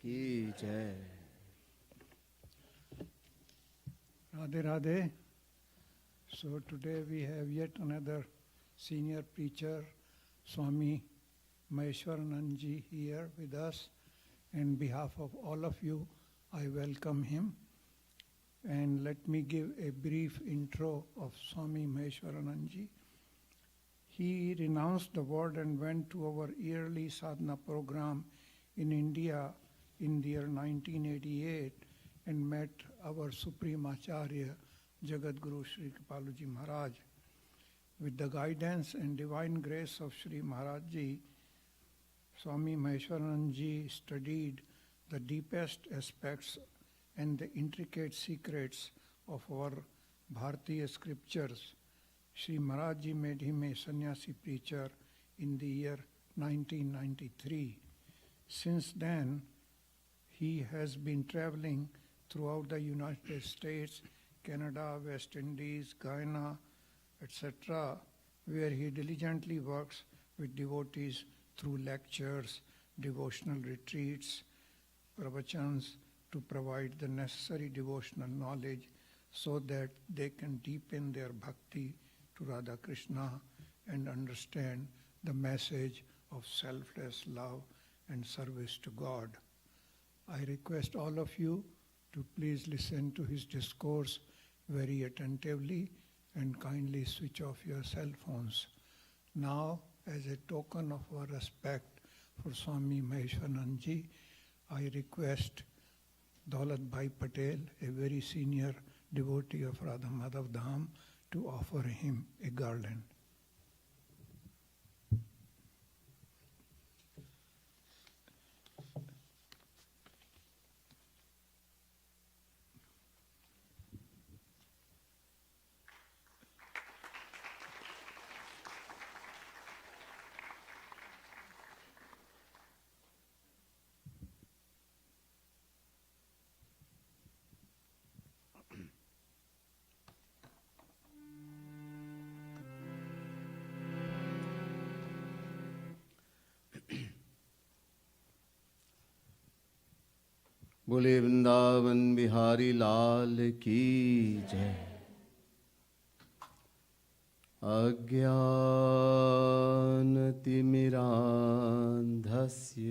की जय। Radhe Radhe. So today we have yet another senior preacher, Swami Maheshwaranandji, here with us. On behalf of all of you, I welcome him. And let me give a brief intro of Swami Maheshwaranandji. He renounced the world and went to our yearly sadhana program in India in the year 1988 and met our Supreme Acharya, Jagat Guru Sri Kripaluji Maharaj. With the guidance and divine grace of Sri Maharajji, Swami Maheshwaranandji studied the deepest aspects and the intricate secrets of our Bharatiya scriptures. Sri Maharajji made him a sannyasi preacher in the year 1993. Since then, he has been traveling throughout the United States, Canada, West Indies, Guyana, etc., where he diligently works with devotees through lectures, devotional retreats, pravachans, to provide the necessary devotional knowledge so that they can deepen their bhakti to Radha Krishna and understand the message of selfless love and service to God. I request all of you to please listen to his discourse very attentively and kindly switch off your cell phones. Now, as a token of our respect for Swami Maheshwaranandji, I request Daulat Bhai Patel, a very senior devotee of Radha Madhav Dham, to offer him a garland. बोले वृंदावन बिहारी लाल की जय। अज्ञानतिमिरान्धस्य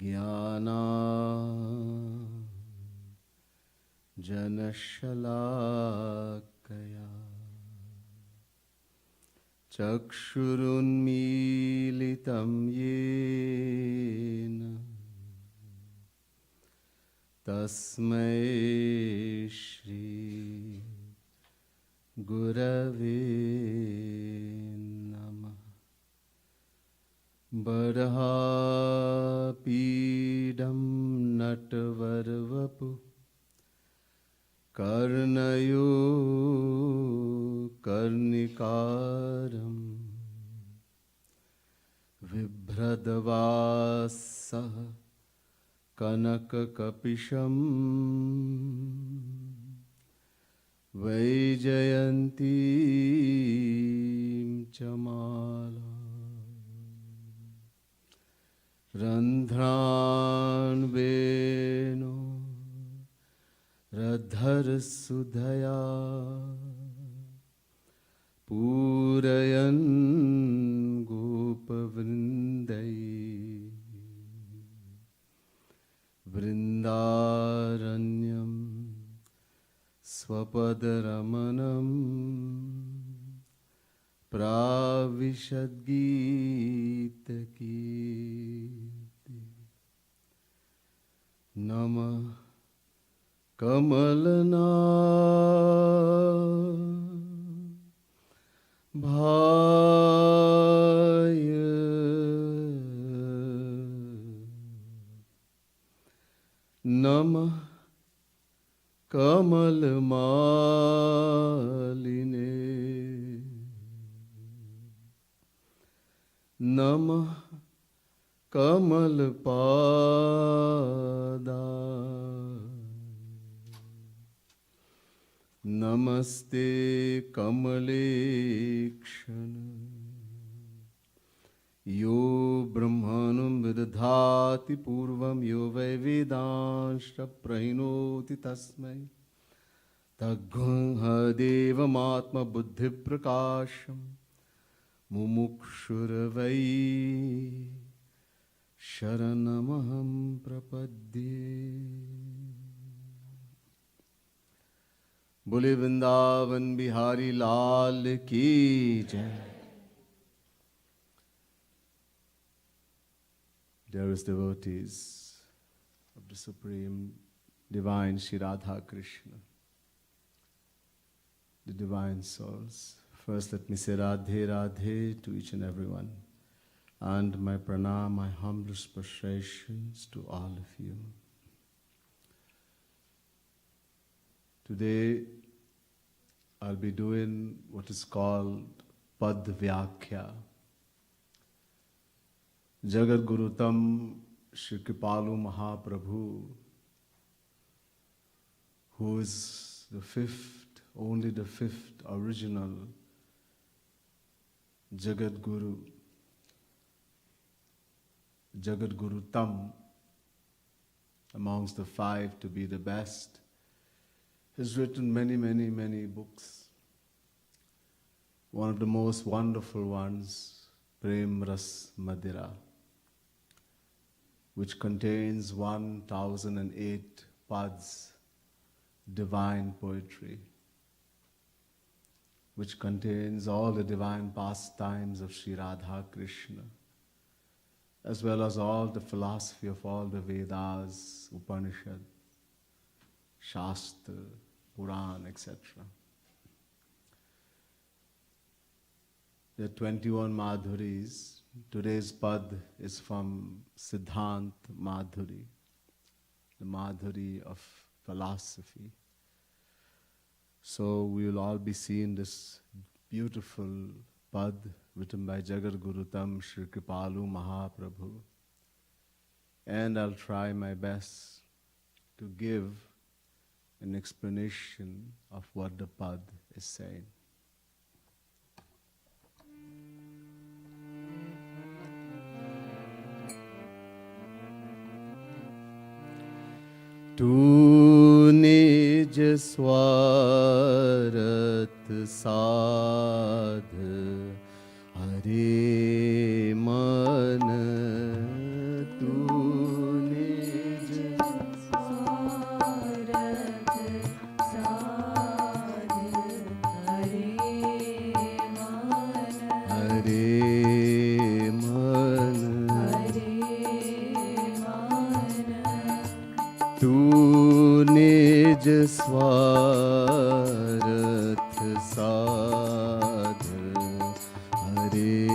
ज्ञानाञ्जनशलाकया चक्षुरुन्मीलितं येन तस्मै श्री गुरवे नमः। बर्हापीडं नटवरवपु कर्णयो कर्णिकारं बिभ्रद्वासः कनककपिशं वैजयन्तीं च माला रन्ध्रान्वेनो रद्धरसुधया पूरयन् गोपवृन्दै वृन्दारण्यं स्वपदरमणं प्राविशद्गीतकीर्ति। नमः कमलना भाय नमः कमलमालिने नमः कमलपादाय नमस्ते कमलेक्षण यो ब्रह्माणं दधाति पूर्वं यो वै वेदांश्च प्रहिणोति तस्मै तद्गुह्देवमात्मबुद्धिप्रकाशं मुमुक्षुर्वै शरणमहं प्रपद्ये। बोले वृंदावन बिहारी लाल की जय। Dearest devotees of the Supreme Divine Shri Radha Krishna, the Divine Souls, first let me say Radhe Radhe to each and everyone, and my pranam, my humblest prostrations to all of you. Today I'll be doing what is called Pad Vyakhya. Jagat Gurutam Shri Kripalu Mahaprabhu, who is the fifth, only the fifth original Jagat Guru, Jagat Gurutam, amongst the five to be the best, has written many books. One of the most wonderful ones, Prem Ras Madira, which contains 1008 pads, divine poetry, which contains all the divine pastimes of Sri Radha Krishna, as well as all the philosophy of all the Vedas, Upanishad, Shastra, Puran, etc. There are 21 Madhuris. Today's pad is from Siddhant Madhuri, the Madhuri of philosophy. So we will all be seeing this beautiful pad written by Jagat Gurutam Shri Kripalu Mahaprabhu. And I'll try my best to give an explanation of what the pad is saying. तू निज स्वार्थ साध हरे मन, तू निज स्वार्थ साध हरे मन, तू निज स्वार्थ साध हरे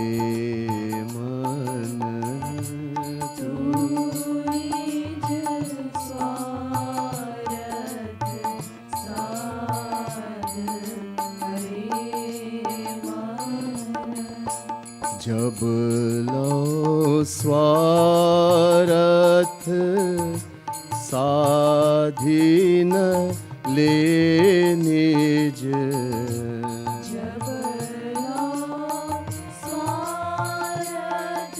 मन, तू निज स्वार्थ साध हरे मन। जब लो स्वार्थ साधीन ले निज, जब लो स्वार्थ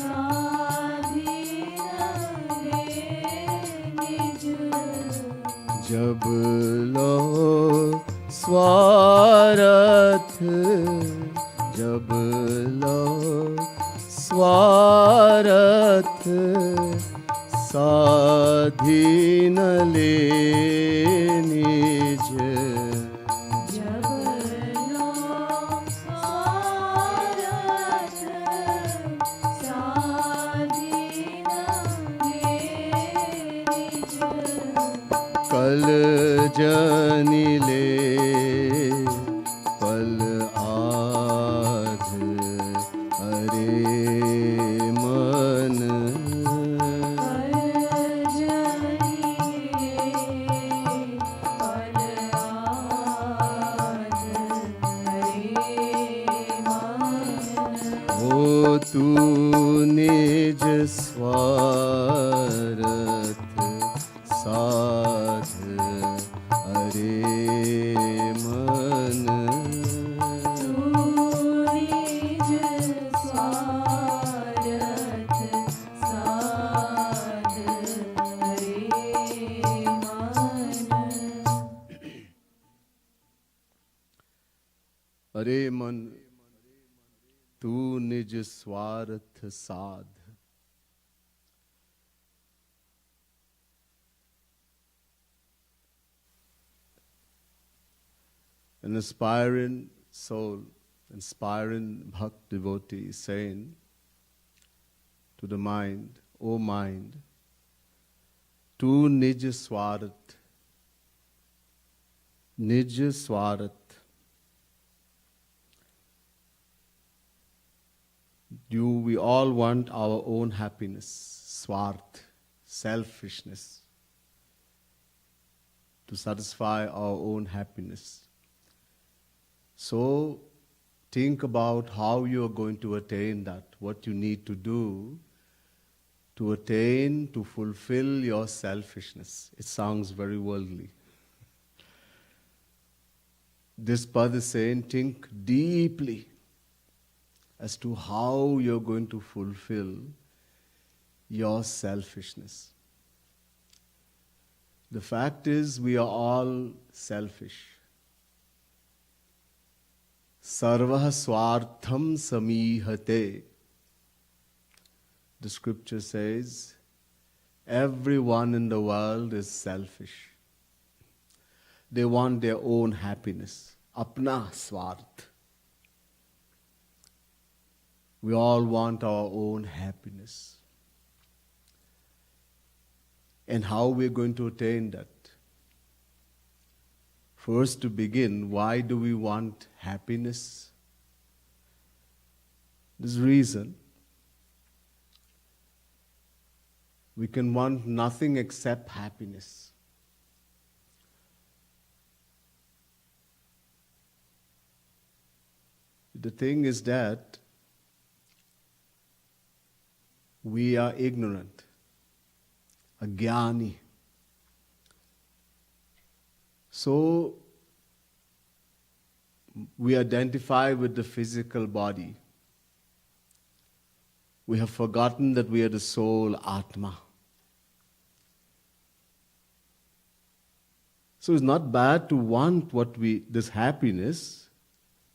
साधीन ले निज, जब लो स्वार्थ, जब लो स्वार्थ साधीन ले निज, जब लो स्वार्थ साधीन ले निज, कल जनि ले पल आध हरे मन, तू निज स्वार्थ साध हरे मन, तू निज स्वार्थ अरे मन तू निज स्वार्थ साध। An aspiring soul, inspiring bhakt devotee is saying to the mind, O mind, tu nij swarat, nij swarat. We all want our own happiness, swart, selfishness, to satisfy our own happiness. So think about how you are going to attain that, what you need to do to attain, to fulfill your selfishness. It sounds very worldly. This pad is saying, think deeply as to how you're going to fulfill your selfishness. The fact is, we are all selfish. Sarvah swartham samihate. The scripture says, everyone in the world is selfish. They want their own happiness. Apna swarth. We all want our own happiness. And how we're going to attain that? First, to begin, why do we want happiness? There's a reason. We can want nothing except happiness. The thing is that we are ignorant, agyani. So we identify with the physical body. We have forgotten that we are the soul, Atma. So it's not bad to want this happiness,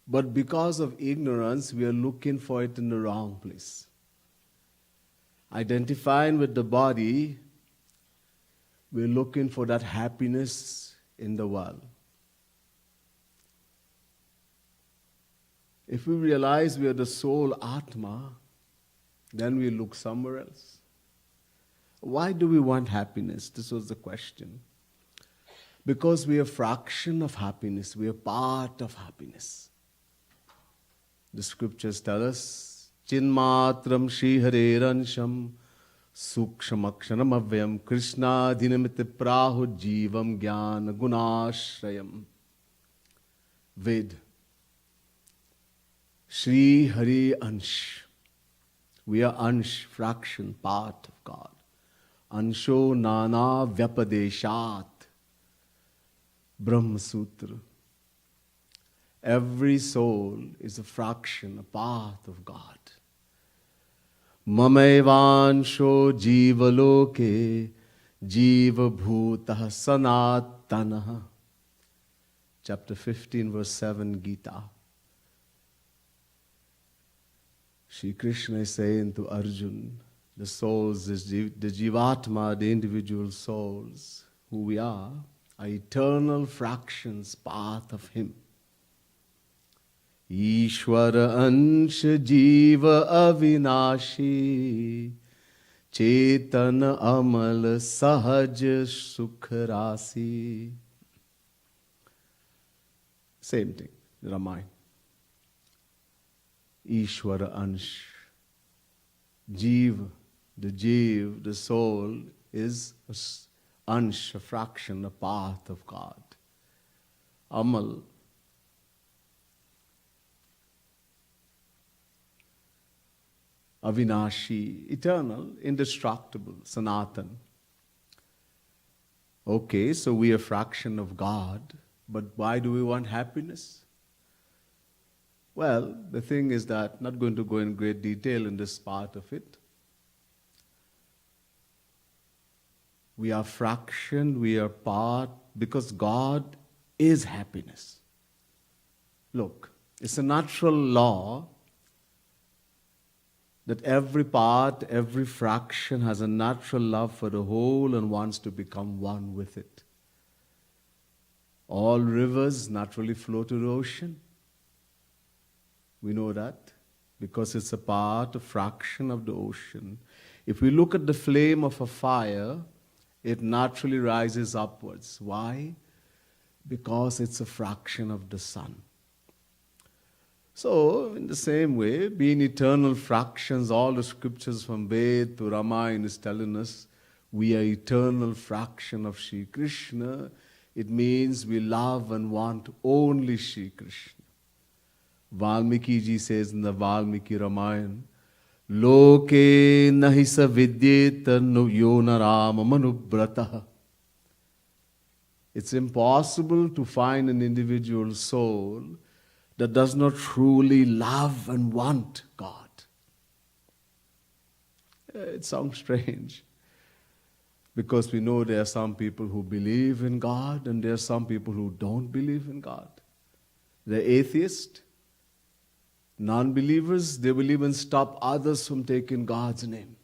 but because of ignorance, we are looking for it in the wrong place. Identifying with the body, we're looking for that happiness in the world. If we realize we are the soul Atma, then we look somewhere else. Why do we want happiness? This was the question. Because we are a fraction of happiness, we are part of happiness. The scriptures tell us, Chinmatram Shrihareransham Sukshamakshanam Avyam Krishna Dhinamite Prahu Jivam Jnana Gunashrayam. Ved. Shri Hari Ansh. We are Ansh, fraction, part of God. Ansho Nana Vyapadeshat. Brahma Sutra. Every soul is a fraction, a part of God. Mamaivansho jivaloke jiva bhutah sanatanaha. Chapter 15, verse 7, Gita. Shri Krishna is saying to Arjun, the souls, the Jivatma, the individual souls, who we are eternal fractions, part of Him. Ishwara ansha jiva avinashi chetana amal sahaj sukharasi. Same thing, Ramayana. Ishwara ansh. Jiva, the soul, is ansh, a fraction, a part of God. Amal, Avinashi, eternal, indestructible, Sanatan. Okay, so we are a fraction of God, but why do we want happiness? Well, the thing is that, not going to go in great detail in this part of it. We are fraction, we are part, because God is happiness. Look, It's a natural law that every part, every fraction has a natural love for the whole and wants to become one with it. All rivers naturally flow to the ocean. We know that because it's a part, a fraction of the ocean. If we look at the flame of a fire, it naturally rises upwards. Why? Because it's a fraction of the sun. So, in the same way, being eternal fractions, all the scriptures from Ved to Ramayana is telling us we are eternal fraction of Shri Krishna. It means we love and want only Shri Krishna. Valmiki ji says in the Valmiki Ramayana, Loke nahi sa vidyeta no yona rama manubrata. It's impossible to find an individual soul that does not truly love and want God. It sounds strange because we know there are some people who believe in God and there are some people who don't believe in God. They're atheists, non-believers, they will even stop others from taking God's name.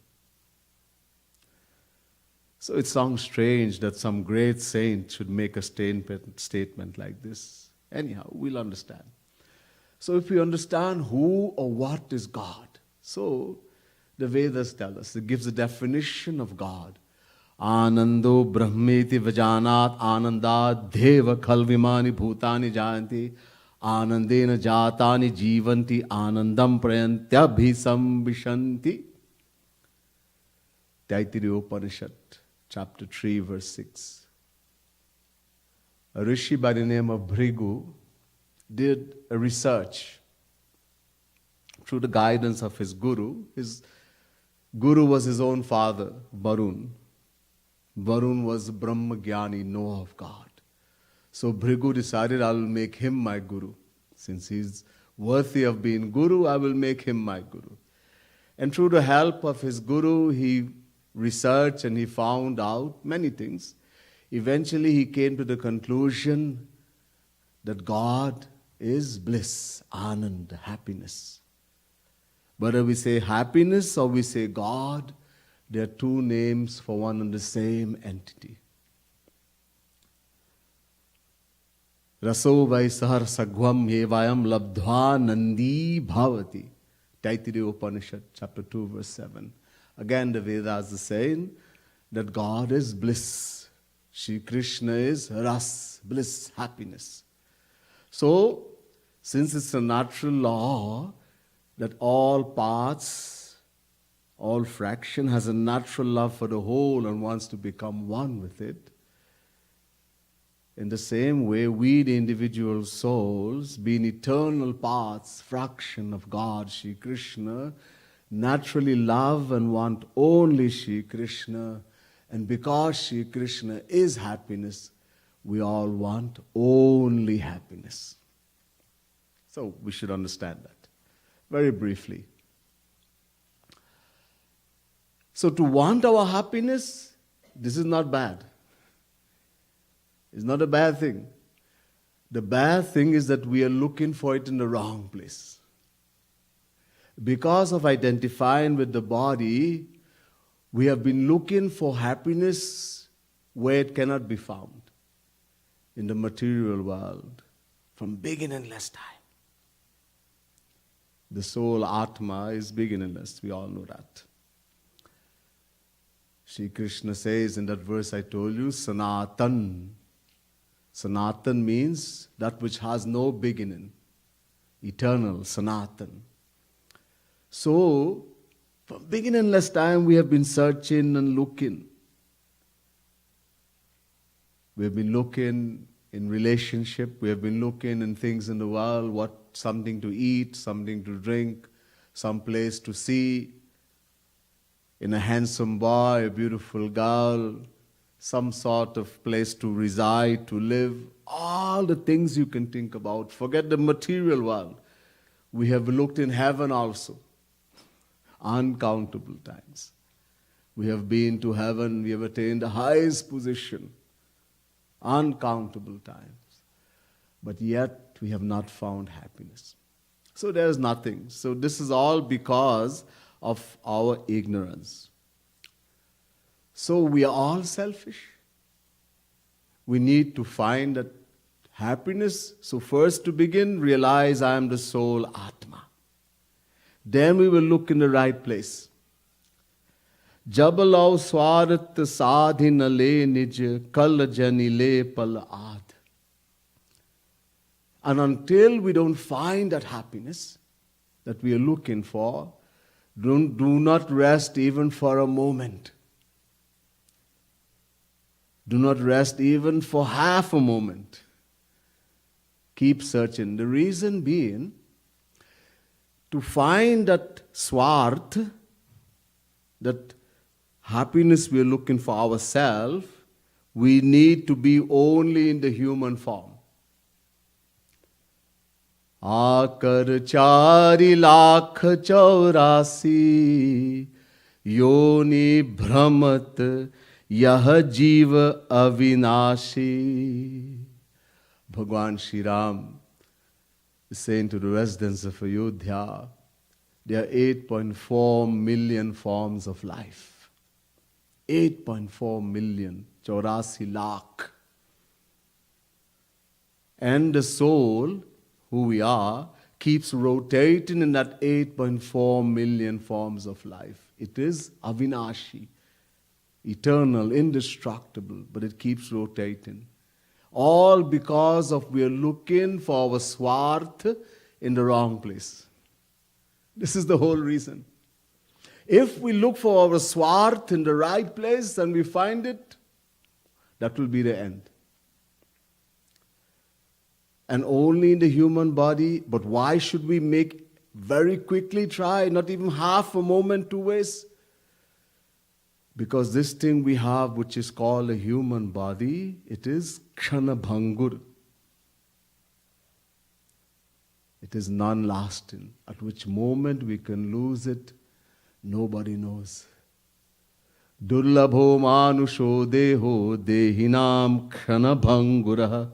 So it sounds strange that some great saint should make a statement like this. Anyhow, we'll understand. So if we understand who or what is God, so the Vedas tell us, it gives a definition of God. Anando brahmeti vajanat ananda deva khalvimani bhutani jayanti anandena jatani jivanti anandam prayantyabhisam vishanti. Taittiriya Upanishad, chapter 3, verse 6. A rishi by the name of Bhrigu did a research through the guidance of his guru. His guru was his own father, Varun. Varun was Brahma Gyani, knower of God. So Bhrigu decided, I will make him my guru. Since he's worthy of being guru, I will make him my guru. And through the help of his guru, he researched and he found out many things. Eventually he came to the conclusion that God is bliss, anand, happiness. Whether we say happiness or we say God, there are two names for one and the same entity. Raso vaisahar sagvam evayam labdhva nandi bhavati. Taittiriya Upanishad, chapter 2, verse 7. Again, the Vedas are saying that God is bliss. Shri Krishna is ras, bliss, happiness. So, since it's a natural law that all parts, all fraction has a natural love for the whole and wants to become one with it, in the same way, we, the individual souls, being eternal parts, fraction of God, Shri Krishna, naturally love and want only Shri Krishna. And because Shri Krishna is happiness, we all want only happiness. So we should understand that. Very briefly. So to want our happiness, this is not bad. It's not a bad thing. The bad thing is that we are looking for it in the wrong place. Because of identifying with the body, we have been looking for happiness where it cannot be found, in the material world, from beginningless time. The soul, Atma, is beginningless. We all know that. Shri Krishna says in that verse I told you, Sanatan. Sanatan means that which has no beginning. Eternal, Sanatan. So, from beginningless time we have been searching and looking. We have been looking in relationship, we have been looking in things in the world, something to eat, something to drink, some place to see, in a handsome boy, a beautiful girl, some sort of place to reside, to live, all the things you can think about. Forget the material world. We have looked in heaven also, uncountable times. We have been to heaven, we have attained the highest position, uncountable times. But yet we have not found happiness. So there's nothing. So this is all because of our ignorance. So we are all selfish. We need to find that happiness. So first to begin, realize I am the soul Atma. Then we will look in the right place. Jabalao swarat sadhina le nij kal jani le pal ad. And until we don't find that happiness that we are looking for, do not rest even for a moment. Do not rest even for half a moment. Keep searching. The reason being, to find that swarth, that happiness we are looking for ourselves, we need to be only in the human form. आकर 4,84,000 योनि भ्रमत यह जीव अविनाशी. Bhagwan Shri Ram is saying to the residents of Ayodhya, there are 8.4 million forms of life. 8.4 million, 84 lakh. And the soul, who we are, keeps rotating in that 8.4 million forms of life. It is Avinashi, eternal, indestructible, but it keeps rotating. All because of we are looking for our swarth in the wrong place. This is the whole reason. If we look for our swarth in the right place and we find it, that will be the end. And only in the human body. But why should we make very quickly try, not even half a moment to waste? Because this thing we have, which is called a human body, it is kshana bhangur. It is non-lasting. At which moment we can lose it, nobody knows. Durlabho manusho deho dehinam kshana bhangurah.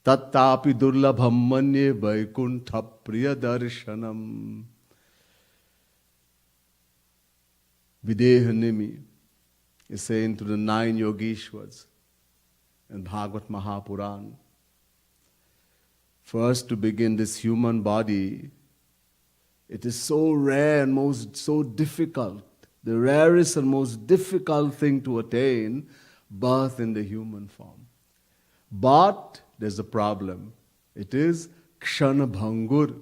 Tattapi durlabham manye vaikuntha priya darshanam. Videhanimi is saying to the 9 Yogeshwars in Bhagavad Mahapuran. First to begin this human body, it is so rare and so difficult. The rarest and most difficult thing to attain, birth in the human form. But there's a problem. It is kshana bhangur.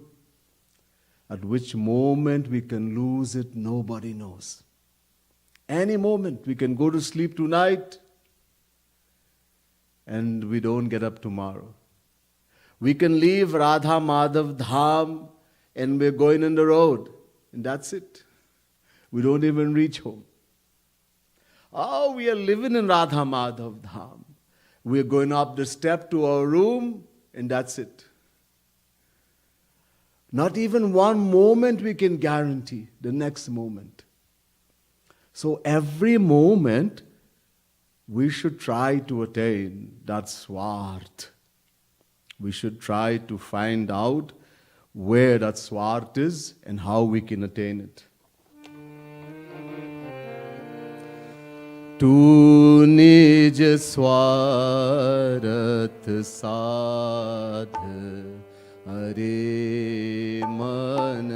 At which moment we can lose it, nobody knows. Any moment we can go to sleep tonight and we don't get up tomorrow. We can leave Radha Madhav Dham and we're going on the road and that's it. We don't even reach home. Oh, we are living in Radha Madhav Dham. We're going up the step to our room, and that's it. Not even one moment we can guarantee the next moment. So every moment, we should try to attain that swarth. We should try to find out where that swarth is and how we can attain it. Tu nij swarat sadh hare man.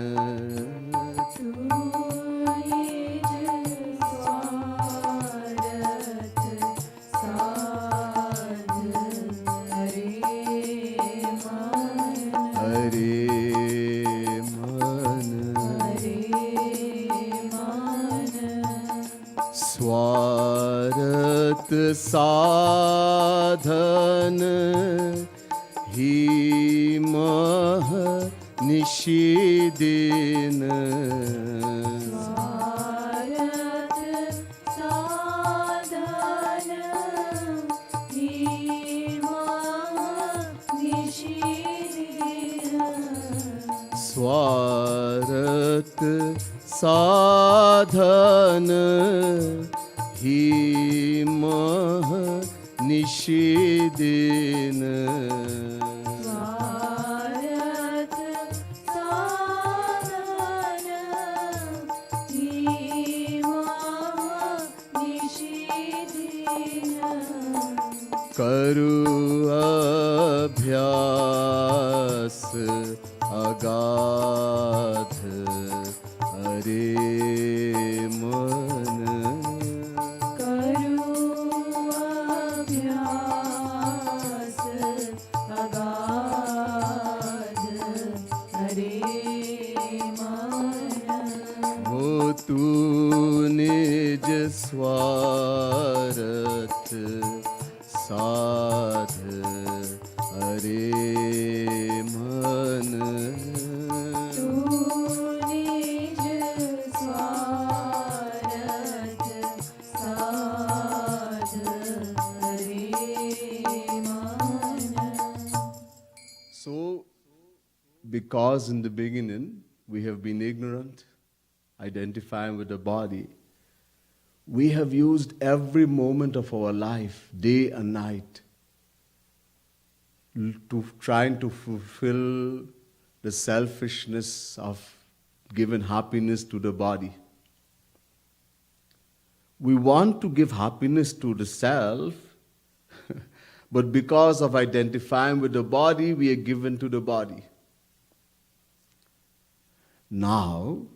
Tu nij swarat sadh hare man. Hare man. Swarat sadhan hi mah nishidin. Swarat sadhan hi mah nishidin. Swarat sadhan hi mah nishidin. Swarat करु अभ्यास अगाध अरे मन करो अभ्यास अगाध हरे मन हो तू निज स्वार्थ साध अरे मन तू निज स्वार्थ साध हरे मन So, because in the beginning we have been ignorant, identifying with the body, we have used every moment of our life, day and night, to trying to fulfill the selfishness of giving happiness to the body. We want to give happiness to the self, but because of identifying with the body, we are given to the body. Now,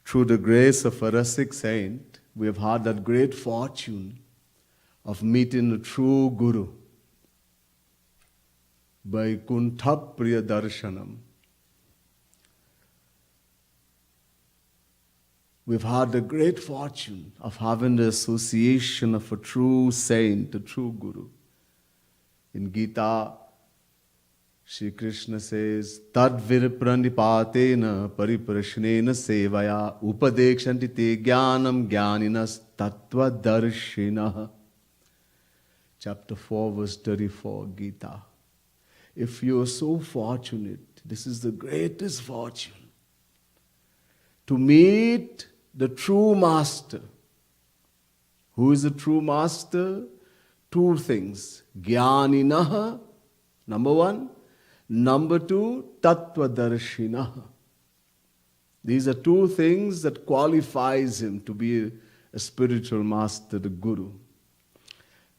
through the grace of a Rasik saint, we have had that great fortune of meeting the true Guru by Vaikuntha Priya Darshanam. We've had the great fortune of having the association of a true saint, a true Guru. In Gita, Shri Krishna says, Tad virpranipatena pariprashnena sevaya upadekshanti te jnanam jnaninas tattva darshinah. Chapter 4, verse 34, Gita. If you are so fortunate, this is the greatest fortune, to meet the true master. Who is the true master? Two things. Jnaninaha, number one. Number two, Tattvadarshinaha. These are two things that qualifies him to be a spiritual master, the Guru.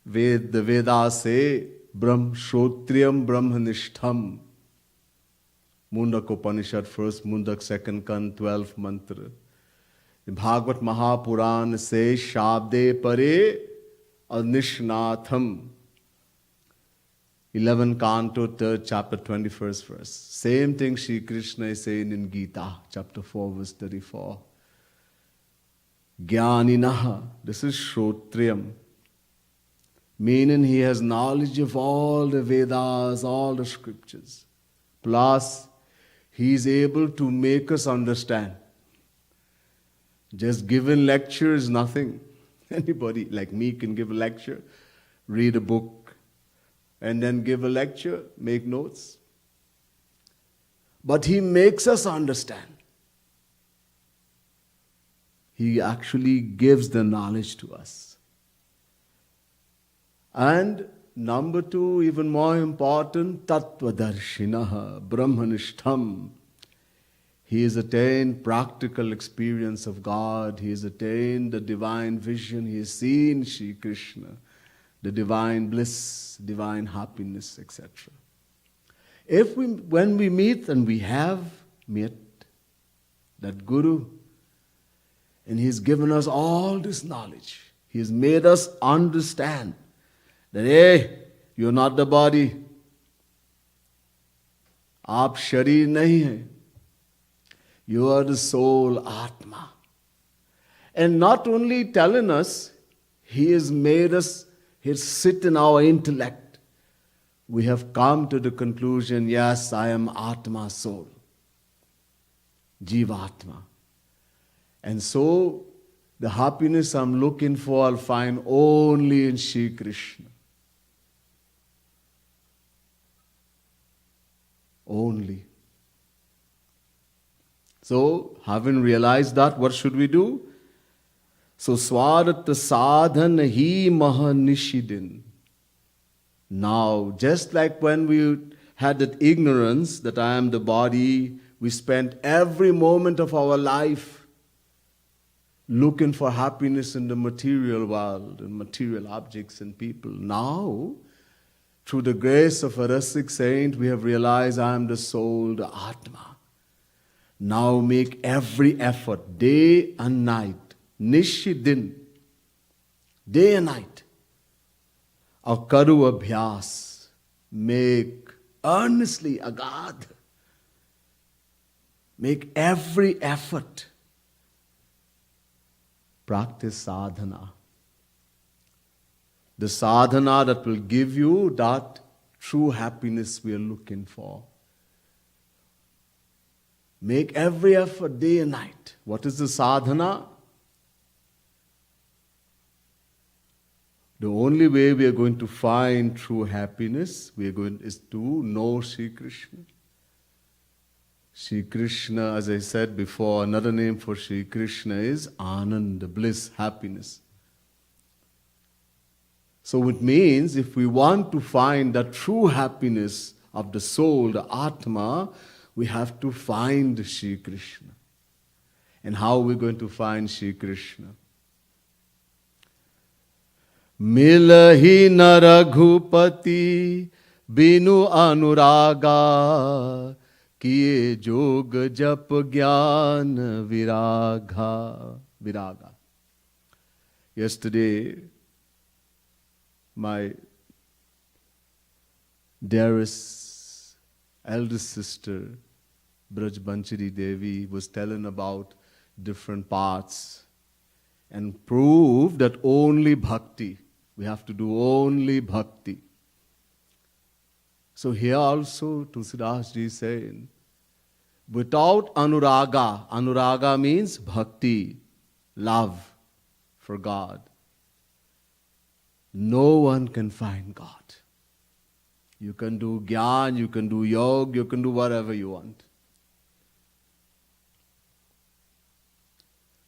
The Vedas say, Brahm Shrotriyam Brahmanishtham. Mundak Upanishad, first Mundak, second Kan, 12th mantra. The Bhagavad Mahapuran says, Shabde Pare Anishnatham. 11 Canto, 3rd chapter, 21st verse. Same thing Shri Krishna is saying in Gita, chapter 4, verse 34. Jnaninaha, this is Shrotriyam. Meaning he has knowledge of all the Vedas, all the scriptures. Plus, he is able to make us understand. Just giving lecture is nothing. Anybody like me can give a lecture, read a book, and then give a lecture, make notes. But he makes us understand. He actually gives the knowledge to us. And number two, even more important, Tattvadarshinaha, Brahmanishtham. He has attained practical experience of God. He has attained the divine vision. He has seen Shri Krishna, the divine bliss, divine happiness, etc. When we meet, and we have met that Guru, and He's given us all this knowledge, He has made us understand that, hey, you're not the body. आप शरीर नहीं है. You are the soul, Atma. And not only telling us, He has made us, He sit in our intellect. We have come to the conclusion, yes, I am Atma, soul. Jivatma. And so, the happiness I'm looking for, I'll find only in Shri Krishna. Only. So, having realized that, what should we do? So, Swarat sadhan hi mahanishidin. Now, just like when we had that ignorance that I am the body, we spent every moment of our life looking for happiness in the material world and material objects and people. Now, through the grace of a rustic saint, we have realized I am the soul, the Atma. Now make every effort, day and night, nishidin, day and night. Akaru abhyas, make earnestly, agad. Make every effort. Practice sadhana. The sadhana that will give you that true happiness we are looking for. Make every effort day and night. What is the sadhana? The only way we are going to find true happiness is to know Sri Krishna. Sri Krishna, as I said before, another name for Sri Krishna is Ananda, bliss, happiness. So it means if we want to find the true happiness of the soul, the Atma, we have to find Sri Krishna. And how are we going to find Sri Krishna? Milahi na Raghupati binu anuraga kiye jog jap gyan viraga. Yesterday, my dearest eldest sister, Braj Banchari Devi, was telling about different parts and proved that only bhakti, we have to do only bhakti. So here also Tulsidas Ji is saying, without anuraga, anuraga means bhakti, love for God, no one can find God. You can do gyan, you can do yoga, you can do whatever you want.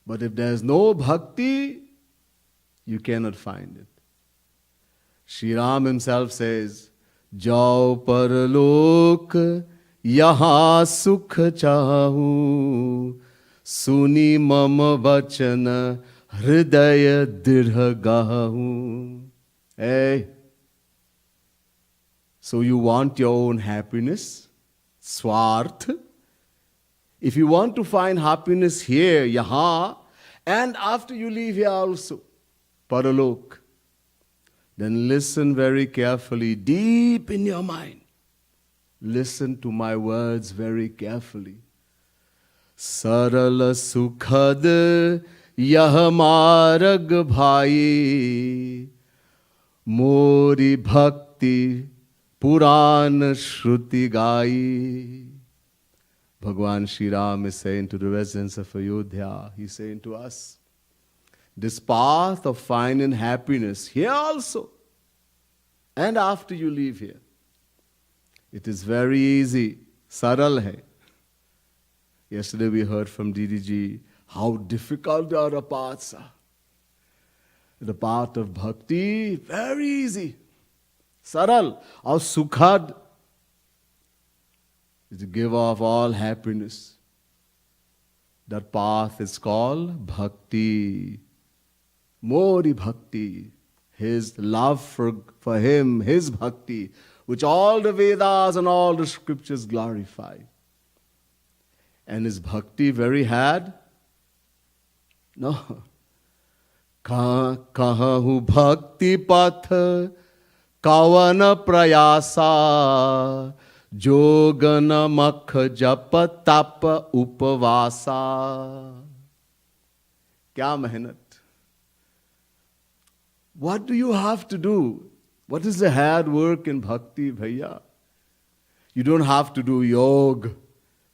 But if there is no bhakti, you cannot find it. Shri Ram himself says, Jao parlok yaha sukh chahu suni mama vachana hridaya dirha gahu. Hey, so you want your own happiness, swarth. If you want to find happiness here, yaha, and after you leave here also, paralok, then listen very carefully, deep in your mind. Listen to my words very carefully. Sarala sukhad yah marag bhai mori bhakti puran shruti gai. Bhagwan Shri Ram is saying to the residents of Ayodhya, he's saying to us, this path of finding happiness here also and after you leave here, it is very easy, saral hai. Yesterday we heard from DDG how difficult the other paths are. The path of bhakti, very easy, saral, or sukhad, is the giver of all happiness. That path is called bhakti. Mori bhakti, his love for him, his bhakti, which all the Vedas and all the scriptures glorify. And is bhakti very hard? No. Kahahu bhakti path kavana prayasa jogana makh japa tapa upavasa. Kya mehnat? What do you have to do? What is the hard work in bhakti, bhaiya? You don't have to do yoga.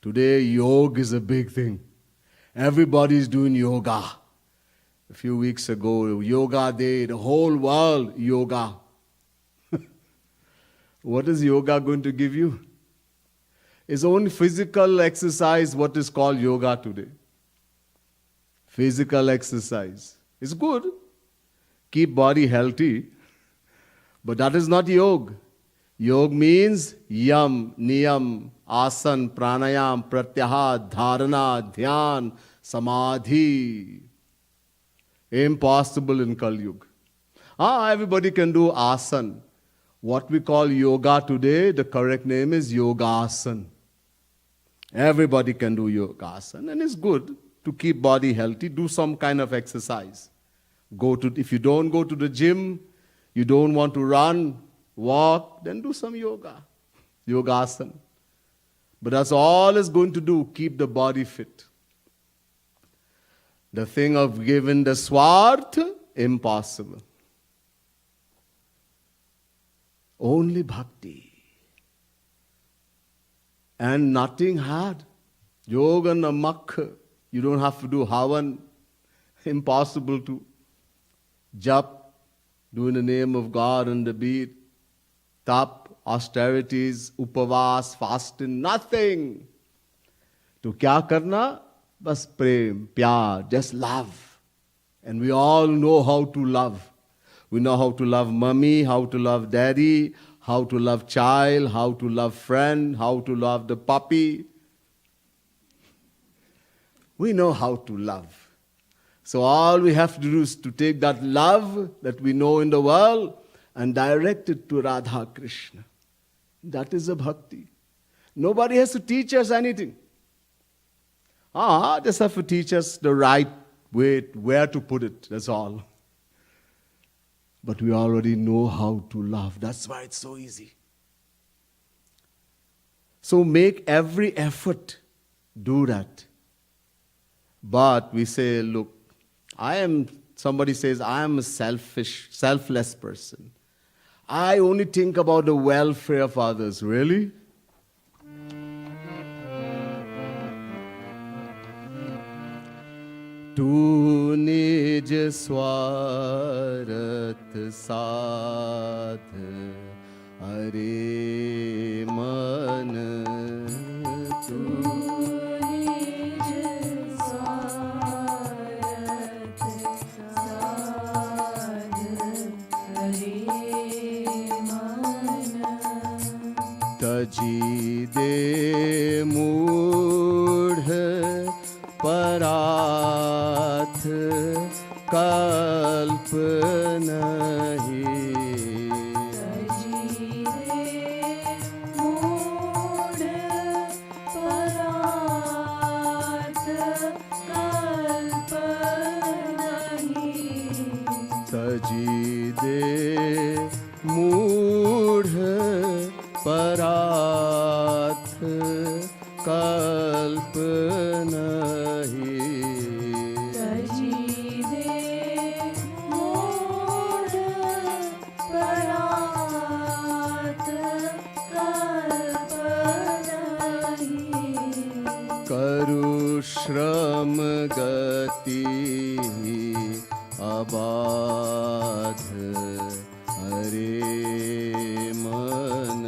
Today, yoga is a big thing. Everybody is doing yoga. A few weeks ago, Yoga Day, the whole world, yoga. What is yoga going to give you? It's only physical exercise, what is called yoga today. Physical exercise. It's good. Keep body healthy. But that is not yoga. Yoga means yam, niyam, asan, pranayam, pratyahar, dharana, dhyan, samadhi. Impossible in Kali Yuga. Everybody can do asana. What we call yoga today, the correct name is yogasana. Everybody can do yogasana, and it's good to keep body healthy. Do some kind of exercise. If you don't go to the gym, you don't want to run, walk, then do some yogasana. But that's all it's going to do, keep the body fit. The thing of giving the swarth, impossible. Only bhakti. And nothing hard. Yoga namak. You don't have to do havan. Impossible to jap, do in the name of God on the beat. Tap, austerities, upavas, fasting, nothing. To kya karna? Bas prem, pyar, just love. And we all know how to love. We know how to love mommy, how to love daddy, how to love child, how to love friend, how to love the puppy. We know how to love. So all we have to do is to take that love that we know in the world and direct it to Radha Krishna. That is a bhakti. Nobody has to teach us anything. Just have to teach us the right way, where to put it, that's all. But we already know how to love. That's why it's so easy. So make every effort, do that. But we say, look, somebody says, I am a selfless person. I only think about the welfare of others. Really? Tu nij swarat sadh are man tu taji de moodh parath kalp nahi taji de moodh parath kalp nahi taji de moodh parath kalp nahi taji de moodh parath kalp nahi karu shram gati abadh hare man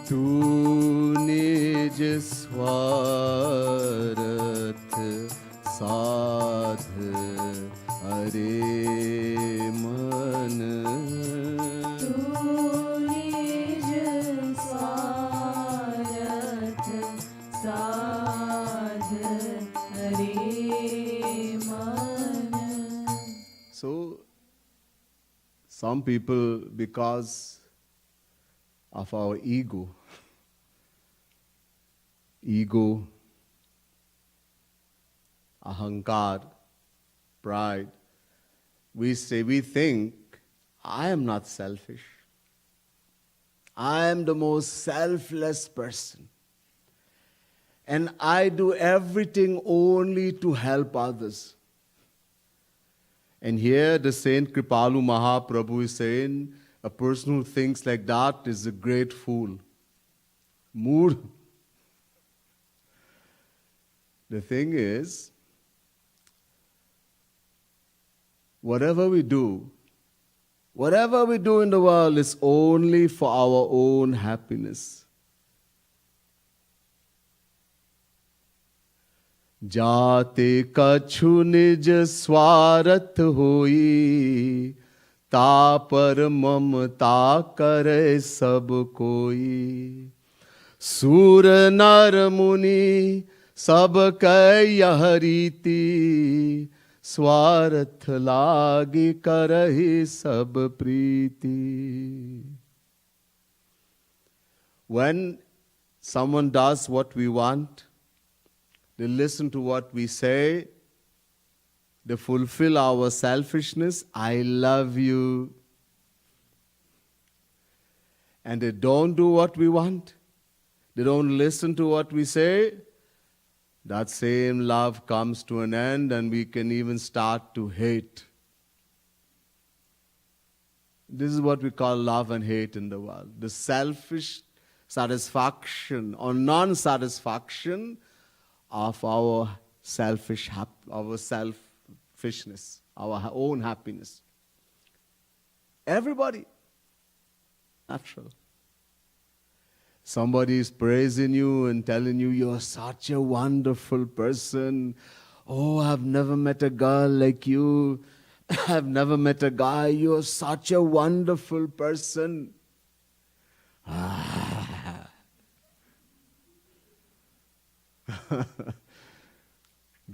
tu nij swarat sadh hare man tu nij swarat sadh hare man. So, some people, because of our ego, ahankar, pride, we think, I am not selfish. I am the most selfless person. And I do everything only to help others. And here the Saint Kripalu Mahaprabhu is saying, a person who thinks like that is a great fool. Mood. The thing is, whatever we do in the world is only for our own happiness. जाते कछु निज स्वार्थ होई तापर ममता करे सब कोई। सूर नर मुनि सब कह यह रीति, स्वार्थ लागी करहि सब प्रीति। When someone does what we want, they listen to what we say, they fulfill our selfishness, I love you, and they don't do what we want, they don't listen to what we say, that same love comes to an end and we can even start to hate. This is what we call love and hate in the world. The selfish satisfaction or non-satisfaction of our selfishness, our own happiness. Everybody. Natural. Somebody is praising you and telling you you're such a wonderful person. Oh, I've never met a girl like you. I've never met a guy. You're such a wonderful person.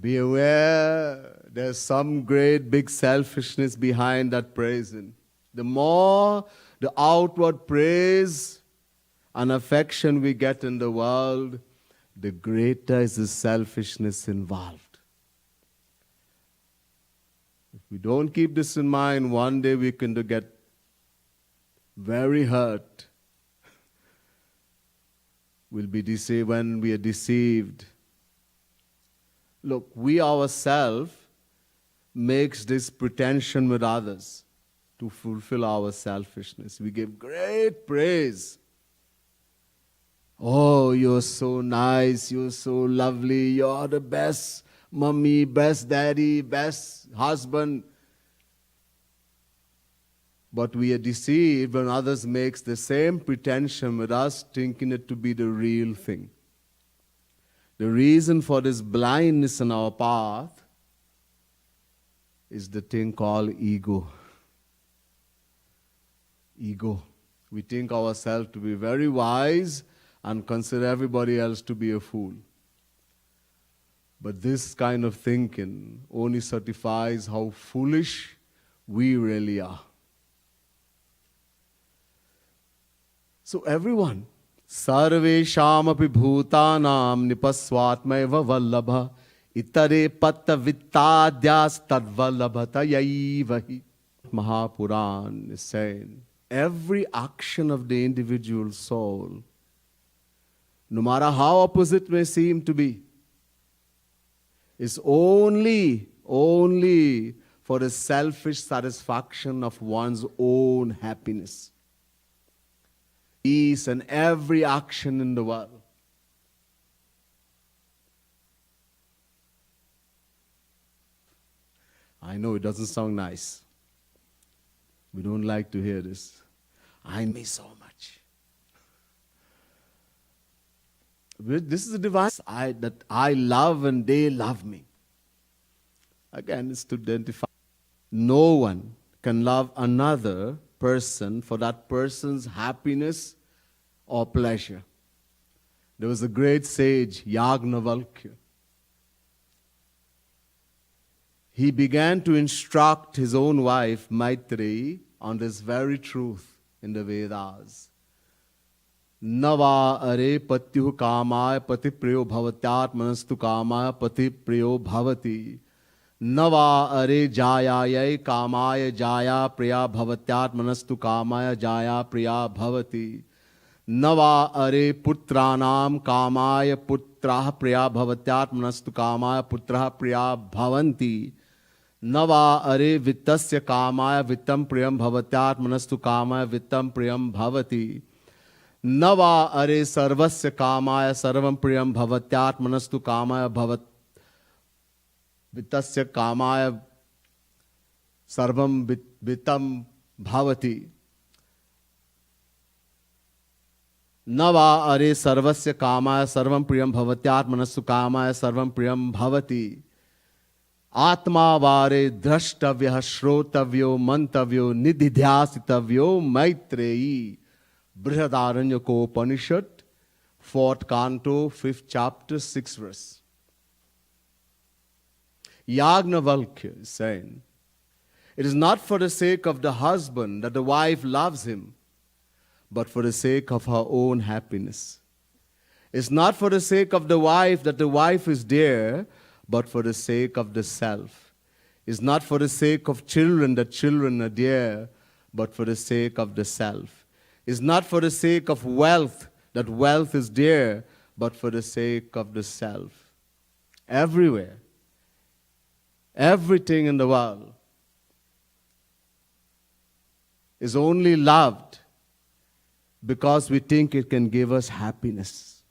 Be aware there's some great big selfishness behind that praising. The more the outward praise and affection we get in the world, the greater is the selfishness involved. If we don't keep this in mind, one day we can get very hurt. We'll be deceived when we are deceived. Look, we ourselves makes this pretension with others to fulfill our selfishness. We give great praise. Oh, you're so nice, you're so lovely, you're the best mummy, best daddy, best husband. But we are deceived when others makes the same pretension with us, thinking it to be the real thing. The reason for this blindness in our path is the thing called ego. Ego. We think ourselves to be very wise and consider everybody else to be a fool. But this kind of thinking only certifies how foolish we really are. So everyone, sarvesham api bhutanam nipaswatmaiva vallabha itare patta vittadyas tadvallabhata yaivahi. Mahapuran is saying, every action of the individual soul, no matter how opposite may seem to be, is only for the selfish satisfaction of one's own happiness. Each and every action in the world. I know it doesn't sound nice. We don't like to hear this. I miss so much. This is a device that I love and they love me. Again, it's to identify. No one can love another person for that person's happiness or pleasure. There was a great sage, Yagnavalkya. He began to instruct his own wife, Maitreyi, on this very truth in the Vedas. Nava are patyuh kamaya pati priyo bhavatyat manastu kamaya pati priyo bhavati. Nava are jayayai kamaya jaya priya bhavatyat manastu kamaya jaya priya bhavati. Nava are putranam kamaya putrah priya bhavatyat manastu kamaya putrah priya bhavanti. Nava are vittasya kamaya vittam priyam bhavatyat manastu kamaya vittam priyam bhavati. Nava are sarvasya kamaya sarvam priyam bhavatyat manastu kamaya bhavat vittasya kamaya sarvam vittam bhavati. Nava are sarvasya kamaya sarvam priyam bhavatyat manastu kamaya sarvam priyam bhavati. Atmavare drashtavya shrotavyo mantavyo nididhyasitavyo maitreyi Brihadaranyaka Upanishad, 4th canto, 5th chapter, 6th verse. Yagnavalkya is saying, it is not for the sake of the husband that the wife loves him, but for the sake of her own happiness. It's not for the sake of the wife that the wife is dear, but for the sake of the self. It's not for the sake of children that children are dear, but for the sake of the self. It's not for the sake of wealth that wealth is dear, but for the sake of the self. Everywhere, everything in the world is only loved because we think it can give us happiness.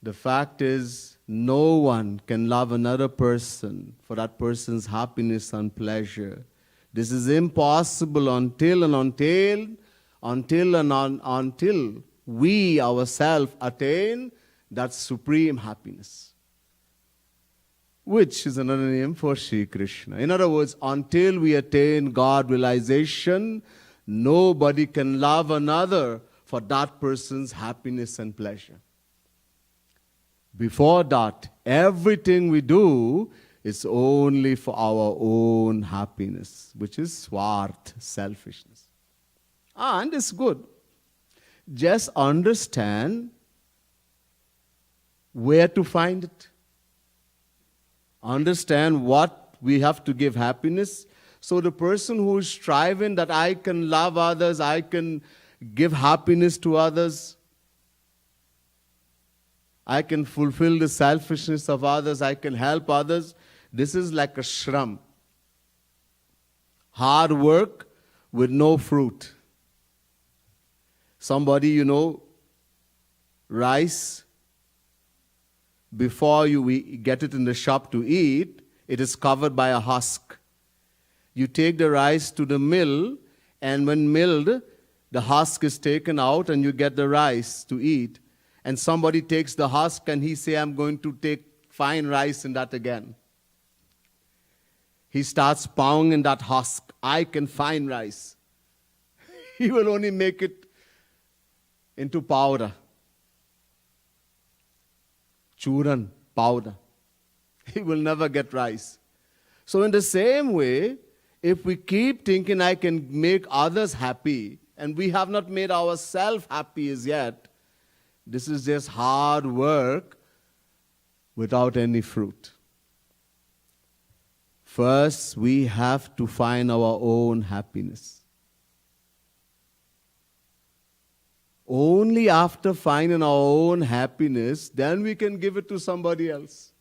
The fact is, no one can love another person for that person's happiness and pleasure. This is impossible until we ourselves attain that supreme happiness, which is another name for Sri Krishna. In other words, until we attain God realization, nobody can love another for that person's happiness and pleasure. Before that, everything we do is only for our own happiness, which is swarth, selfishness. And it's good. Just understand where to find it. Understand what we have to give happiness. So the person who is striving that I can love others, I can give happiness to others, I can fulfill the selfishness of others, I can help others. This is like a shram. Hard work with no fruit. Somebody, rice, before we get it in the shop to eat, it is covered by a husk. You take the rice to the mill, and when milled, the husk is taken out and you get the rice to eat. And somebody takes the husk and he says, I'm going to take fine rice in that again. He starts pounding that husk. I can find rice. He will only make it into powder. Churan, powder. He will never get rice. So in the same way, if we keep thinking I can make others happy, and we have not made ourselves happy as yet, this is just hard work without any fruit. First, we have to find our own happiness. Only after finding our own happiness, then we can give it to somebody else.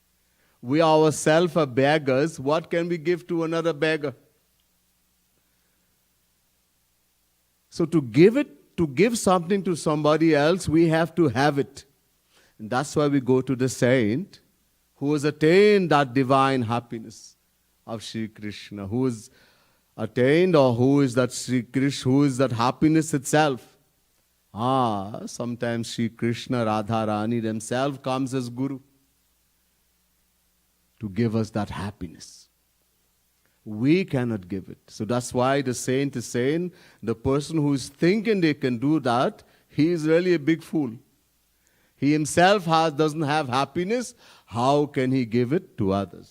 We ourselves are beggars. What can we give to another beggar? So to give something to somebody else, we have to have it. And that's why we go to the saint who has attained that divine happiness of Sri Krishna, who has attained, or who is that Sri Krishna, who is that happiness itself. Sometimes Sri Krishna, Radha Rani themselves comes as Guru to give us that happiness. We cannot give it. So that's why the saint is saying, the person who is thinking they can do that, he is really a big fool. He himself doesn't have happiness. How can he give it to others?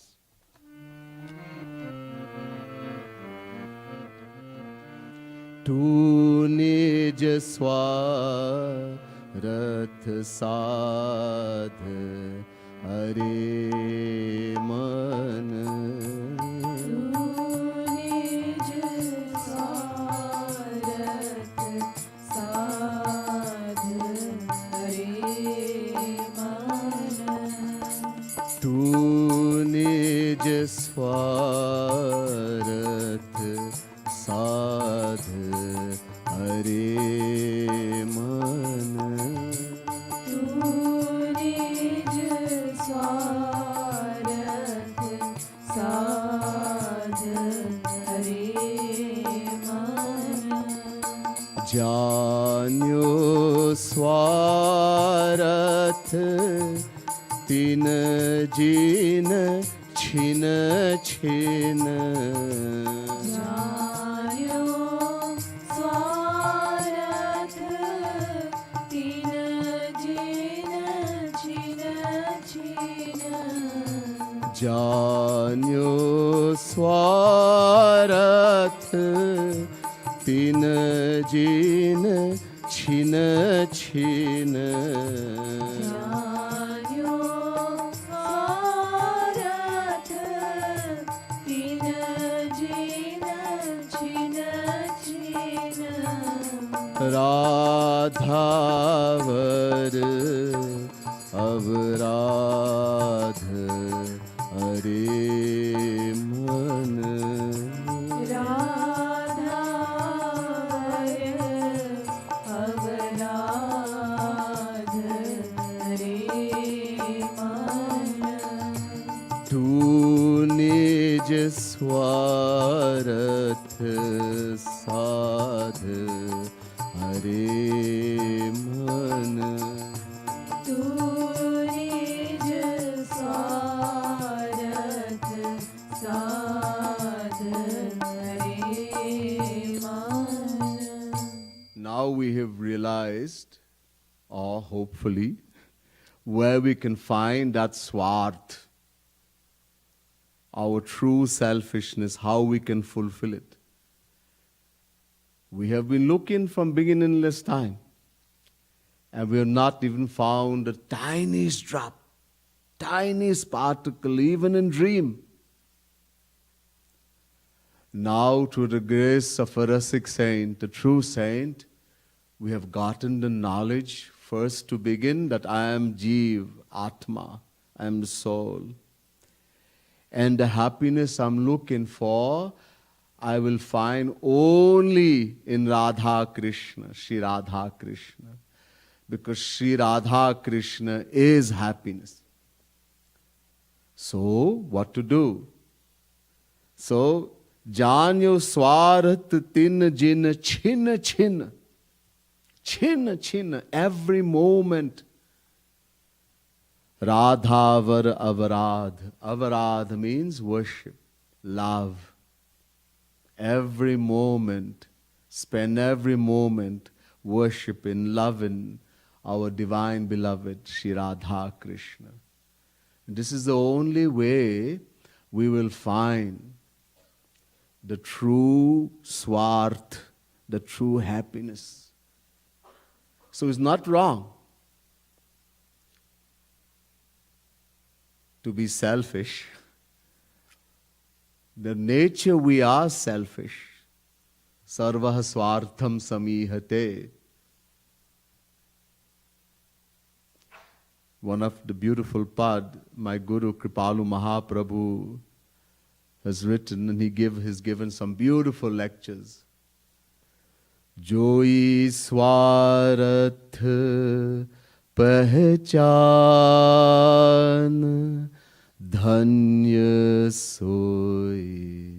Tu nij swarath sadh Hare man. Tu nij swarath sadh Hare man. Tu nij swarath sadh Hare man. Janyo swarath tin छिन छिन जान्यो स्वार्थ तीन जिन छिन छिन जान्यो स्वार्थ तीन जिन छिन छिन जान्यो स्वार्थ तीन जिन छिन छिन राधावर अवराध हरे मन राधावर अवराध हरे मन तू निज स्वार्थ साध हरे मन तू निज स्वार्थ साध हरे मन Now we have realized, or hopefully, where we can find that swarth, our true selfishness, how we can fulfill it. We have been looking from beginningless time, and we have not even found the tiniest drop, tiniest particle, even in dream. Now, through the grace of a rasic saint, the true saint, we have gotten the knowledge first to begin that I am Jeev, Atma, I am the soul. And the happiness I'm looking for, I will find only in Radha Krishna, Shri Radha Krishna. Because Shri Radha Krishna is happiness. So, what to do? So, Janyo Swarat Tin Jin Chin Chin. Chin Chin. Every moment. Radhavar Avarad. Avarad means worship, love. Every moment. Spend every moment worshiping, loving our divine beloved Shri Radha Krishna. This is the only way we will find the true swarth, the true happiness. So it's not wrong to be selfish. The nature we are selfish. Sarvah swartham samihate. One of the beautiful pad, my Guru Kripalu Mahaprabhu has written, and he's given some beautiful lectures. Joi swarath pehchan dhanya soi.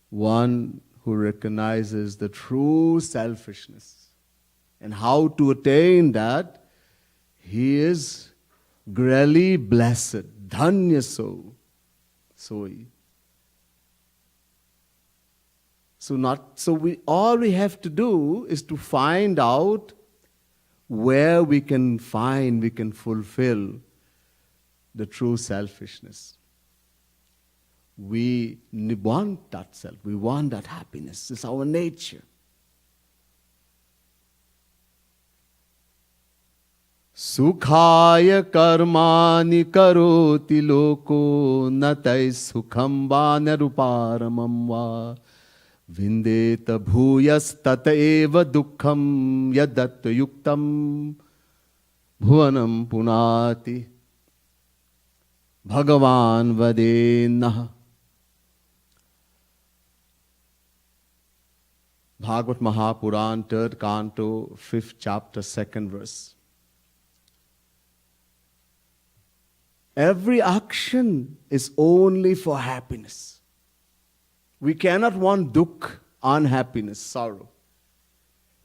One who recognizes the true selfishness and how to attain that, he is greatly blessed. Dhanya soi. All we have to do is to find out where we can fulfill the true selfishness. We want that self, we want that happiness. It's our nature. Sukhaya karmani karoti loko natai sukham va naruparamam va vindeta bhuyas tata eva dukkham yadat yuktam bhuvanam punati Bhagavan vadenah. Bhagavad Mahapuran, 3rd canto, 5th chapter, 2nd verse. Every action is only for happiness. We cannot want dukkha, unhappiness, sorrow.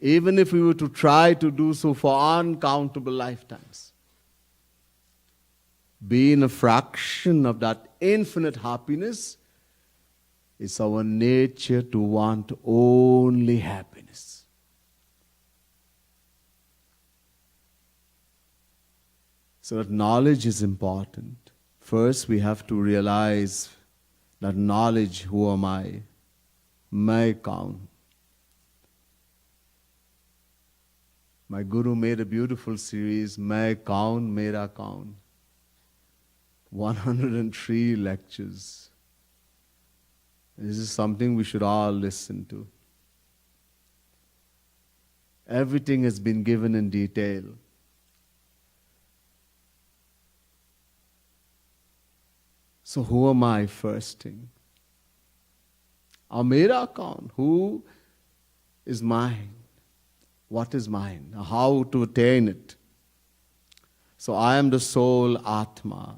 Even if we were to try to do so for uncountable lifetimes. being a fraction of that infinite happiness, it's our nature to want only happiness. So that knowledge is important. First, we have to realize that knowledge, who am I? Main kaun. My Guru made a beautiful series, Main Kaun, Mera Kaun. 103 lectures. This is something we should all listen to. Everything has been given in detail. So who am I, first thing? Mera kaun, who is mine? What is mine? How to attain it? So I am the soul Atma.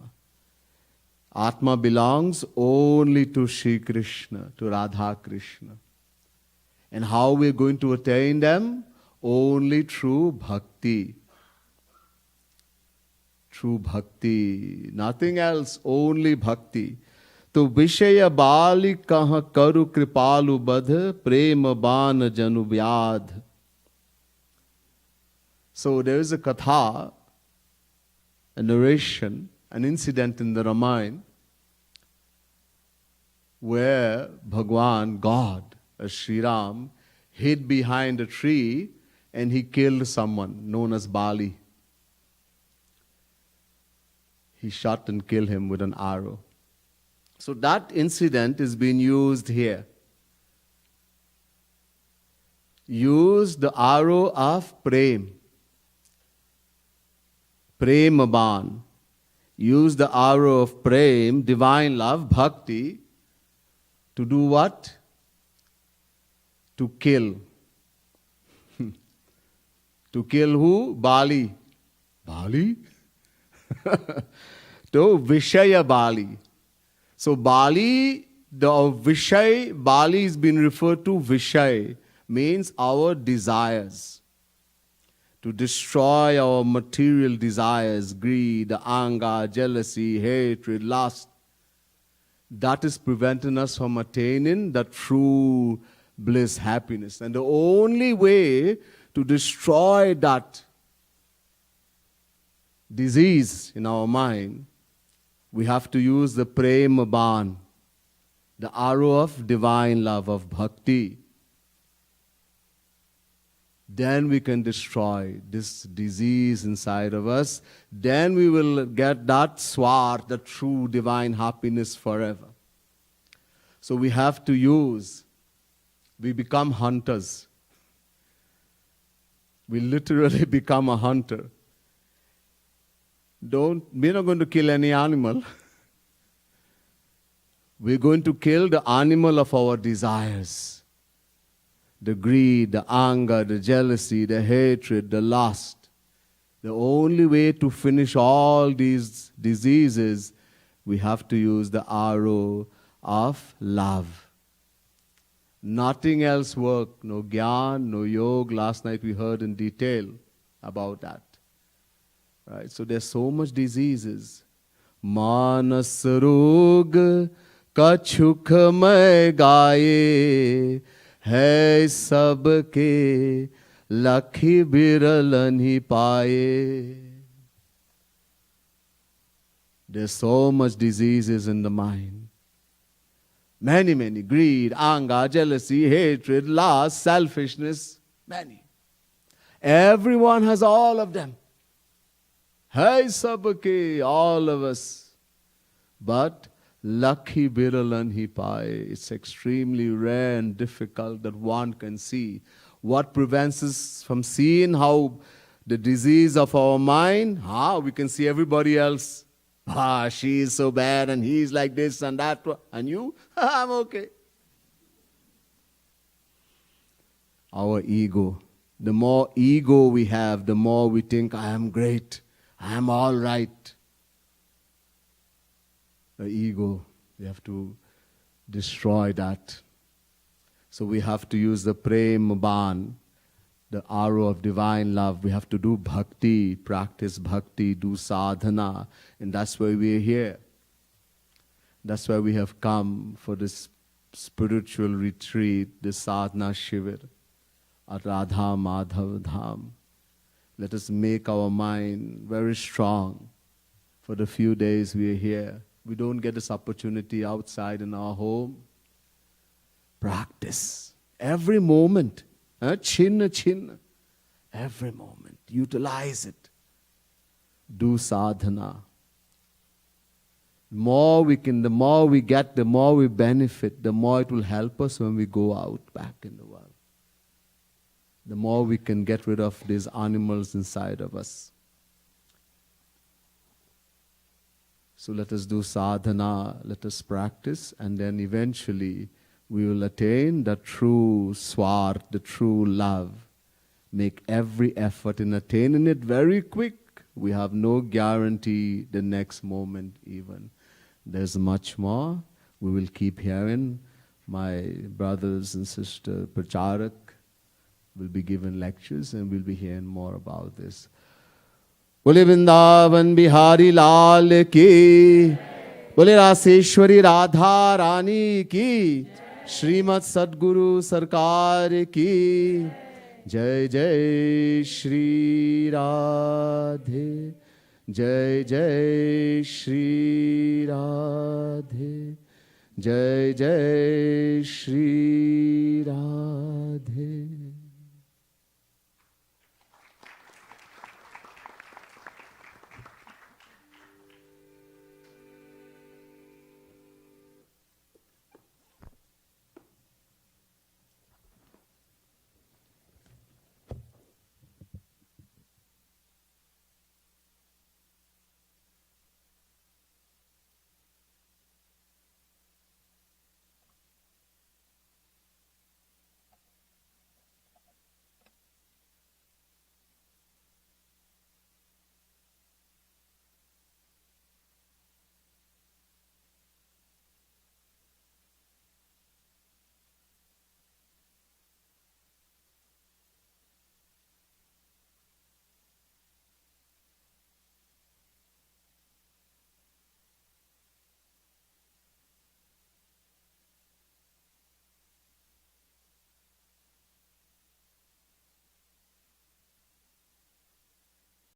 Atma belongs only to Shri Krishna, to Radha Krishna. And how we are going to attain them? Only through bhakti. Through bhakti. Nothing else, only bhakti. तो विषय बाली कह करु कृपालु बध प्रेम बान जनु व्याध. So there is a katha, a narration, an incident in the Ramayana where Bhagwan, God, as Sri Ram, hid behind a tree and he killed someone known as Bali. He shot and killed him with an arrow. So that incident is being used here. Use the arrow of Prem. Premaban. Use the arrow of Prem, divine love, bhakti, to do what? To kill. To kill who? Bali. Bali? To Vishaya Bali. So Bali, the Vishay, Bali is being referred to Vishay, means our desires. To destroy our material desires, greed, anger, jealousy, hatred, lust. That is preventing us from attaining the true bliss, happiness. And the only way to destroy that disease in our mind, we have to use the Prema Ban, the arrow of divine love, of bhakti. Then we can destroy this disease inside of us. Then we will get that swart, the true divine happiness forever. So we have to use, we become hunters. We literally become a hunter. We're not going to kill any animal. We're going to kill the animal of our desires. The greed, the anger, the jealousy, the hatred, the lust. The only way to finish all these diseases, we have to use the arrow of love. Nothing else works. No Gyan, no Yoga. Last night we heard in detail about that. Right? So there's so much diseases. Manas rog kachuk mai gaye hai sabke lakhi biralan hi paaye. There's so much diseases in the mind. Many, many. Greed, anger, jealousy, hatred, lust, selfishness. Many. Everyone has all of them. Hai sabke, all of us. But lakhi biralan hi paaye. It's extremely rare and difficult that one can see. What prevents us from seeing how the disease of our mind, we can see everybody else. She is so bad and he's like this and that. And you? I'm okay. Our ego. The more ego we have, the more we think, I am great. I am all right. The ego, we have to destroy that. So we have to use the Prem Ban, the arrow of divine love. We have to do bhakti, practice bhakti, do sadhana, and that's why we are here. That's why we have come for this spiritual retreat, this sadhana shivir at Radha Madhav Dham. Let us make our mind very strong for the few days we are here. We don't get this opportunity outside in our home. Practice every moment. Chinna, every moment. Utilize it. Do sadhana. The more we get, the more we benefit, the more it will help us when we go out back in the world. The more we can get rid of these animals inside of us. So let us do sadhana, let us practice, and then eventually we will attain the true swart, the true love. Make every effort in attaining it very quick. We have no guarantee the next moment even. There's much more. We will keep hearing. My brothers and sisters, Pracharak, will be given lectures and we'll be hearing more about this. Bole Vrindavan Bihari Lal ki, Bole Raseshwari Radha Rani ki, Srimad Sadguru Sarkar ki, Jai Jai Shri Radhe, Jai Jai Shri Radhe, Jai Jai Shri